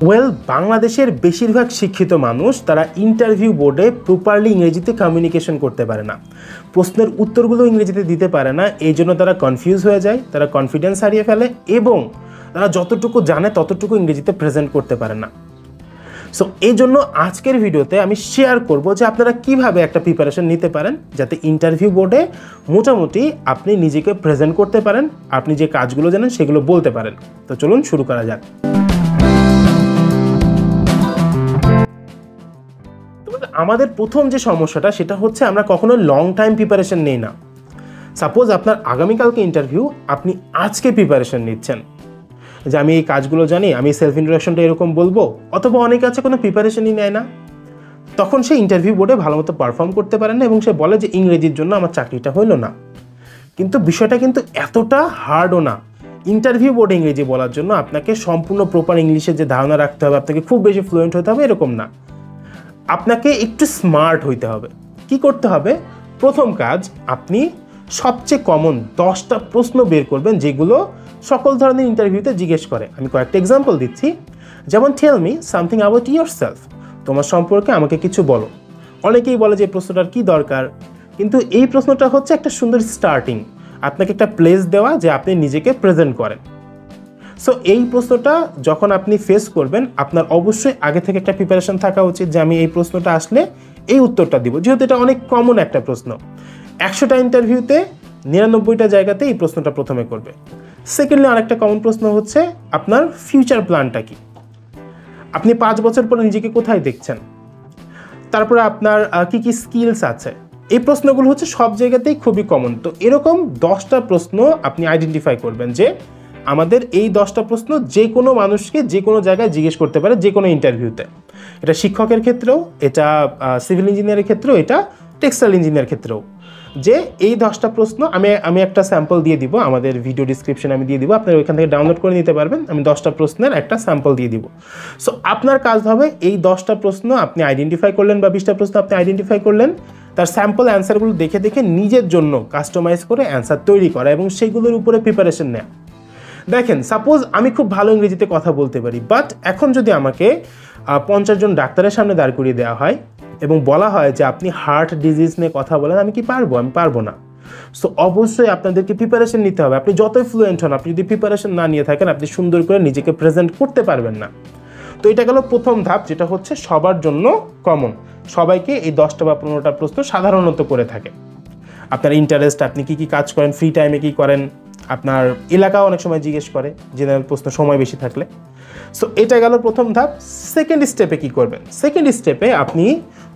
Well, বাংলাদেশের বেশিরভাগ শিক্ষিত মানুষ তারা ইন্টারভিউ বোর্ডে প্রপারলি ইংরেজিতে কমিউনিকেশন করতে পারে না, প্রশ্নের উত্তরগুলো ইংরেজিতে দিতে পারে না। এই জন্য তারা কনফিউজ হয়ে যায়, তারা কনফিডেন্স হারিয়ে ফেলে এবং তারা যতটুকু জানে ততটুকু ইংরেজিতে প্রেজেন্ট করতে পারে না। সো এই জন্য আজকের ভিডিওতে আমি শেয়ার করব যে আপনারা কিভাবে একটা প্রিপারেশন নিতে পারেন যাতে ইন্টারভিউ বোর্ডে মোটামুটি আপনি নিজেকে প্রেজেন্ট করতে পারেন, আপনি যে কাজগুলো জানেন সেগুলো বলতে পারেন। তো চলুন শুরু করা যাক। আমাদের প্রথম যে সমস্যাটা সেটা হচ্ছে আমরা কখনো লং টাইম প্রিপারেশন নেই না। সাপোজ আপনার আগামীকালকে ইন্টারভিউ, আপনি আজকে প্রিপারেশন নিচ্ছেন যে আমি এই কাজগুলো জানি, আমি সেলফ ইন্ট্রোডাকশনটা এরকম বলবো, অথবা অনেকে আছে কোনো প্রিপারেশনই নেয় না, তখন সে ইন্টারভিউ বোর্ডে ভালো মতো পারফর্ম করতে পারে না এবং সে বলে যে ইংরেজির জন্য আমার চাকরিটা হলো না। কিন্তু বিষয়টা কিন্তু এতটা হার্ডও না। ইন্টারভিউ বোর্ডে ইংরেজি বলার জন্য আপনাকে সম্পূর্ণ প্রপার ইংলিশের যে ধারণা রাখতে হবে, আপনাকে খুব বেশি ফ্লুয়েন্ট হতে হবে এরকম না, আপনাকে একটু স্মার্ট হইতে হবে। কি করতে হবে? প্রথম কাজ, আপনি সবচেয়ে কমন 10টা প্রশ্ন বের করবেন যেগুলো সকল ধরনের ইন্টারভিউতে জিজ্ঞেস করে। আমি কয়েকটা এক্সাম্পল দিচ্ছি, যেমন tell me something about yourself, তোমার সম্পর্কে আমাকে কিছু বলো। অনেকেই বলে যে এই প্রশ্নটার কী দরকার, কিন্তু এই প্রশ্নটা হচ্ছে একটা সুন্দর স্টার্টিং, আপনাকে একটা প্লেস দেওয়া যে আপনি নিজেকে প্রেজেন্ট করেন। সো এই প্রশ্নটা যখন আপনি ফেস করবেন, আপনার অবশ্যই আগে থেকে একটা প্রিপারেশন থাকা উচিত যে আমি এই প্রশ্নটা আসলে এই উত্তরটা দিব, যেহেতু এটা অনেক কমন একটা প্রশ্ন। 100টা ইন্টারভিউতে 99টা জায়গাতে এই প্রশ্নটা প্রথমে করবে। সেকেন্ডলি আরেকটা কমন প্রশ্ন হচ্ছে আপনার ফিউচার প্ল্যানটা কি, আপনি 5 বছর পরে নিজেকে কোথায় দেখছেন, তারপরে আপনার কি কি স্কিলস আছে। এই প্রশ্নগুলো হচ্ছে সব জায়গাতেই খুবই কমন। তো এরকম 10টা প্রশ্ন আপনি আইডেন্টিফাই করবেন যে আমাদের এই 10টা প্রশ্ন যে কোনো মানুষকে যে কোনো জায়গায় জিজ্ঞেস করতে পারে, যে কোনো ইন্টারভিউতে। এটা শিক্ষকের ক্ষেত্রেও, এটা সিভিল ইঞ্জিনিয়ারের ক্ষেত্রেও, এটা টেক্সটাইল ইঞ্জিনিয়ার ক্ষেত্রেও, যে এই 10টা প্রশ্ন আমি একটা স্যাম্পল দিয়ে দিব, আমাদের ভিডিও ডিসক্রিপশনে আমি দিয়ে দিব, আপনারা ওইখান থেকে ডাউনলোড করে নিতে পারবেন। আমি 10টা প্রশ্নের একটা স্যাম্পল দিয়ে দিব। সো আপনার কাজ হবে এই 10টা প্রশ্ন আপনি আইডেন্টিফাই করলেন বা 20টা প্রশ্ন আপনি আইডেন্টিফাই করলেন, তার স্যাম্পল অ্যান্সারগুলো দেখে দেখে নিজের জন্য কাস্টমাইজ করে অ্যান্সার তৈরি করা এবং সেগুলোর উপরে প্রিপারেশন নেওয়া। দেখেন, সাপোজ আমি খুব ভালো ইংরেজিতে কথা বলতে পারি, বাট এখন যদি আমাকে 50 জন ডাক্তারের সামনে দাঁড় করিয়ে দেওয়া হয় এবং বলা হয় যে আপনি হার্ট ডিজিজ নিয়ে কথা বলেন, আমি কি পারবো? আমি পারবো না। সো অবশ্যই আপনাদেরকে প্রিপারেশন নিতে হবে। আপনি যতই ফ্লুয়েন্ট হন, আপনি যদি প্রিপারেশন না নিয়ে থাকেন, আপনি সুন্দর করে নিজেকে প্রেজেন্ট করতে পারবেন না। তো এটা গেল প্রথম ধাপ, যেটা হচ্ছে সবার জন্য কমন, সবাইকে এই 10টা বা 15টা প্রশ্ন সাধারণত করে থাকে। আপনার ইন্টারেস্ট, আপনি কি কি কাজ করেন, ফ্রি টাইমে কি করেন, আপনার এলাকাও অনেক সময় জিজ্ঞেস করে জেনারেল প্রশ্ন সময় বেশি থাকলে। সো এটা গেল প্রথম ধাপ। সেকেন্ড স্টেপে কি করবেন? সেকেন্ড স্টেপে আপনি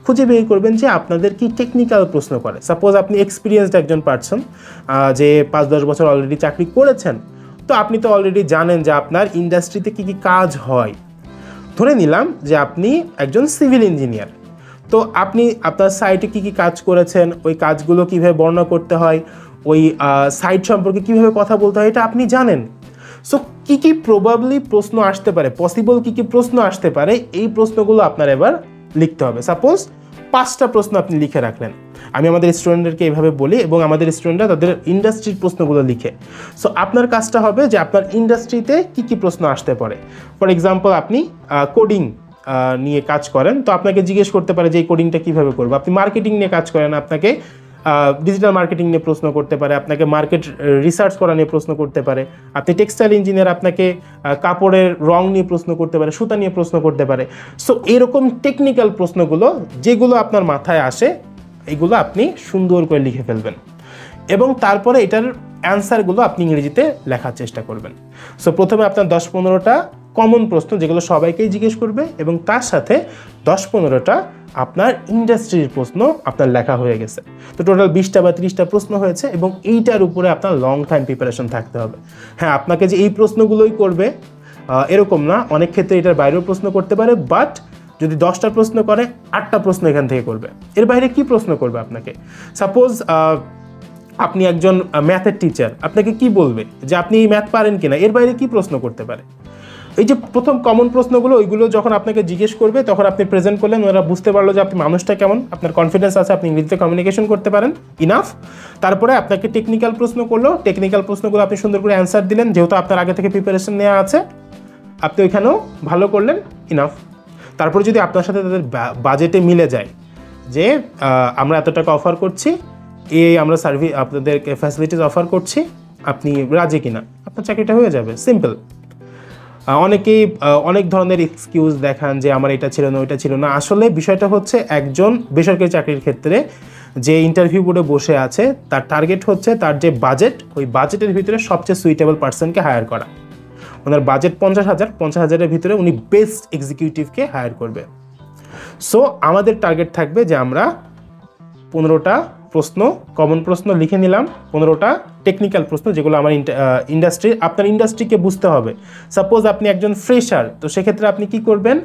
খুঁজে বের করবেন যে আপনাদের কি টেকনিক্যাল প্রশ্ন করে। সাপোজ আপনি এক্সপিরিয়েন্সড একজন পার্সন, যে 5-10 বছর অলরেডি চাকরি করেছেন, তো আপনি তো অলরেডি জানেন যে আপনার ইন্ডাস্ট্রিতে কি কি কাজ হয়। ধরে নিলাম যে আপনি একজন সিভিল ইঞ্জিনিয়ার, তো আপনি আপনার সাইটে কি কি কাজ করেছেন, ওই কাজগুলো কীভাবে বর্ণনা করতে হয়, ওই সাইট সম্পর্কে কীভাবে কথা বলতে হয়, এটা আপনি জানেন। সো কী কী প্রবাবলি প্রশ্ন আসতে পারে, পসিবল কী কী প্রশ্ন আসতে পারে, এই প্রশ্নগুলো আপনার এবার লিখতে হবে। সাপোজ 5টা প্রশ্ন আপনি লিখে রাখলেন। আমি আমাদের স্টুডেন্টদেরকে এইভাবে বলি এবং আমাদের স্টুডেন্টরা তাদের ইন্ডাস্ট্রির প্রশ্নগুলো লিখে। সো আপনার কাজটা হবে যে আপনার ইন্ডাস্ট্রিতে কী কী প্রশ্ন আসতে পারে। ফর এক্সাম্পল, আপনি কোডিং নিয়ে কাজ করেন, তো আপনাকে জিজ্ঞেস করতে পারে যে এই কোডিংটা কীভাবে করবো। আপনি মার্কেটিং নিয়ে কাজ করেন, আপনাকে ডিজিটাল মার্কেটিং নিয়ে প্রশ্ন করতে পারে, আপনাকে মার্কেট রিসার্চ করা নিয়ে প্রশ্ন করতে পারে। আপনি টেক্সটাইল ইঞ্জিনিয়ার, আপনাকে কাপড়ের রং নিয়ে প্রশ্ন করতে পারে, সুতা নিয়ে প্রশ্ন করতে পারে। সো এরকম টেকনিক্যাল প্রশ্নগুলো যেগুলো আপনার মাথায় আসে, এগুলো আপনি সুন্দর করে লিখে ফেলবেন এবং তারপরে এটার অ্যান্সারগুলো আপনি ইংরেজিতে লেখার চেষ্টা করবেন। সো প্রথমে আপনার 10-15টা কমন প্রশ্ন যেগুলো সবাইকেই জিজ্ঞেস করবে এবং তার সাথে 10-15টা আপনার ইন্ডাস্ট্রির প্রশ্ন আপনার লেখা হয়ে গেছে। তো টোটাল 20টা বা 30টা প্রশ্ন হয়েছে এবং এইটার উপরে আপনার লং টাইম প্রিপারেশন থাকতে হবে। হ্যাঁ, আপনাকে যে এই প্রশ্নগুলোই করবে এরকম না, অনেক ক্ষেত্রে এটার বাইরেও প্রশ্ন করতে পারে, বাট যদি 10টা প্রশ্ন করে 8টা প্রশ্ন এখান থেকে করবে। এর বাইরে কি প্রশ্ন করবে আপনাকে? সাপোজ আপনি একজন ম্যাথের টিচার, আপনাকে কি বলবে যে আপনি এই ম্যাথ পারেন কিনা, এর বাইরে কি প্রশ্ন করতে পারে? এই যে প্রথম কমন প্রশ্নগুলো, ওইগুলো যখন আপনাকে জিজ্ঞেস করবে তখন আপনি প্রেজেন্ট করলেন, ওরা বুঝতে পারলো যে আপনি মানুষটা কেমন, আপনার কনফিডেন্স আছে, আপনি ইংরেজিতে কমিউনিকেশন করতে পারেন ইনাফ। তারপরে আপনাকে টেকনিক্যাল প্রশ্ন করলো, টেকনিক্যাল প্রশ্নগুলো আপনি সুন্দর করে অ্যান্সার দিলেন, যেহেতু আপনার আগে থেকে প্রিপারেশন নেওয়া আছে, আপনি ওইখানেও ভালো করলেন। ইনাফ। তারপরে যদি আপনার সাথে তাদের বাজেটে মিলে যায় যে আমরা এত টাকা অফার করছি, আমরা সার্ভিস আপনাদেরকে ফ্যাসিলিটিস অফার করছি, আপনি রাজি কিনা, আপনার চাকরিটা হয়ে যাবে, সিম্পল। অনেকেই অনেক ধরনের এক্সকিউজ দেখান যে আমার এটা ছিল না, ওইটা ছিল না। আসলে বিষয়টা হচ্ছে একজন বেসরকারি চাকরির ক্ষেত্রে যে ইন্টারভিউ বোর্ডে বসে আছে তার টার্গেট হচ্ছে তার যে বাজেট, ওই বাজেটের ভিতরে সবচেয়ে সুইটেবল পার্সনকে হায়ার করা। ওনার বাজেট 50,000 ভিতরে উনি বেস্ট এক্সিকিউটিভকে হায়ার করবে। সো আমাদের টার্গেট থাকবে যে আমরা 15টা প্রশ্ন, কমন প্রশ্ন লিখে নিলাম, 15টা টেকনিক্যাল প্রশ্ন যেগুলো আমার আপনার ইন্ডাস্ট্রিকে বুঝতে হবে। সাপোজ আপনি একজন ফ্রেশার, তো সেক্ষেত্রে আপনি কি করবেন,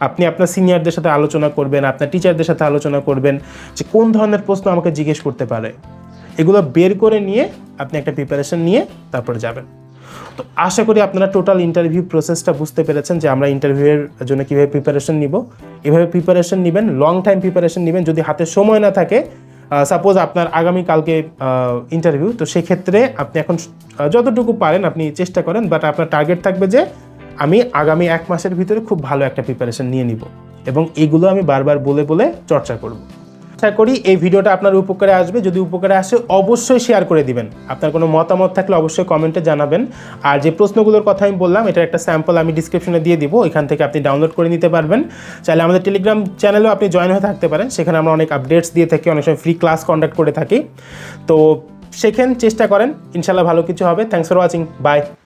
আপনি আপনার সিনিয়রদের সাথে আলোচনা করবেন, আপনার টিচারদের সাথে আলোচনা করবেন যে কোন ধরনের প্রশ্ন আমাকে জিজ্ঞেস করতে পারে। এগুলো বের করে নিয়ে আপনি একটা প্রিপারেশন নিয়ে তারপরে যাবেন। তো আশা করি আপনারা টোটাল ইন্টারভিউ প্রসেসটা বুঝতে পেরেছেন যে আমরা ইন্টারভিউয়ের জন্য কীভাবে প্রিপারেশন নিব। এভাবে প্রিপারেশন নেবেন, লং টাইম প্রিপারেশন নেবেন। যদি হাতে সময় না থাকে, সাপোজ আপনার আগামীকালকে ইন্টারভিউ, তো সেক্ষেত্রে আপনি এখন যতটুকু পারেন আপনি চেষ্টা করেন, বাট আপনার টার্গেট থাকবে যে আমি আগামী 1 মাসের ভিতরে খুব ভালো একটা প্রিপারেশন নিয়ে নিব, এবং এগুলো আমি বারবার বলে বলে চর্চা করব। আশা করি এই ভিডিওটা আপনার উপকারে আসবে। যদি উপকারে আসে অবশ্যই শেয়ার করে দিবেন। আপনার কোনো মতামত থাকলে অবশ্যই কমেন্টে জানাবেন। আর যে প্রশ্নগুলোর কথা আমি বললাম, এটার একটা স্যাম্পল আমি ডিসক্রিপশনে দিয়ে দিব, এখান থেকে আপনি ডাউনলোড করে নিতে পারবেন। চাইলে আমাদের টেলিগ্রাম চ্যানেলেও আপনি জয়েন হয়ে থাকতে পারেন, সেখানে আমরা অনেক আপডেটস দিয়ে থাকি, অনেক সময় ফ্রি ক্লাস কন্ডাক্ট করে থাকি। তো সেখানে চেষ্টা করেন, ইনশাল্লাহ ভালো কিছু হবে। Thanks for watching, by.